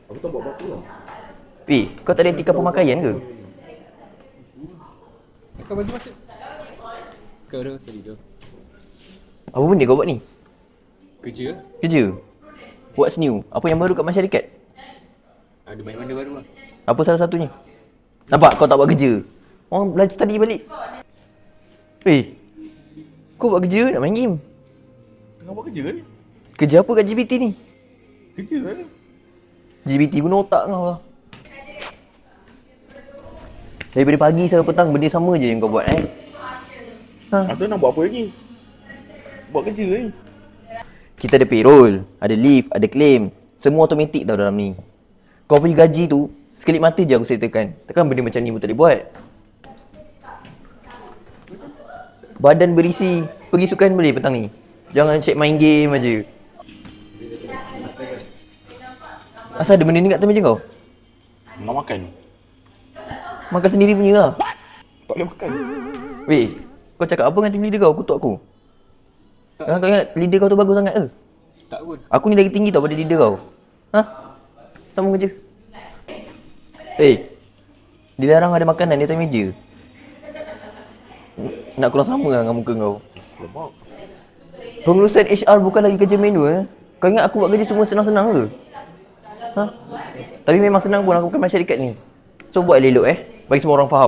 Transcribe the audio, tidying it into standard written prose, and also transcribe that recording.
Aku tak buat apa-apa lah. Kau tak ada etika pemakaian ke? Kau baju masuk. Kau dah sekali tu. Apa benda kau buat ni? Kerja? Kerja? What's new? Apa yang baru kat masyarakat? Ada banyak benda baru lah. Apa salah satunya? Nampak kau tak buat kerja. Orang belajar study balik. Kau buat kerja nak main game? Tengah buat kerja kan? Kerja apa kat GPT ni? Kerja kan? GPT guna otak kau lah. Daripada pagi sampai petang benda sama je yang kau buat Atau nak buat apa lagi? Buat kerja ni. Kita ada payroll, ada leave, ada claim. Semua automatik tau dalam ni. Kau punya gaji tu, sekelip mata je aku settlekan. Takkan benda macam ni pun tak boleh buat. Badan berisi, pergi sukan boleh petang ni. Jangan cek main game aja. Asal ada benda ni kat atas meja kau? Nak makan? Makan sendiri punya lah. Tak boleh makan. Kau cakap apa dengan team leader kau? Kutuk aku. Kau ingat leader kau tu bagus sangat ke? Tak pun. Aku ni lagi tinggi tau pada leader kau. Sambung kerja. Dilarang ada makanan di atas meja. Nak kurang sama lah dengan muka kau. Lemak. Pengurusan HR bukan lagi kerja manual. Kau ingat aku buat kerja semua senang-senang ke? Tapi memang senang pun aku bukan masyarakat ni. So buat elok bagi semua orang faham.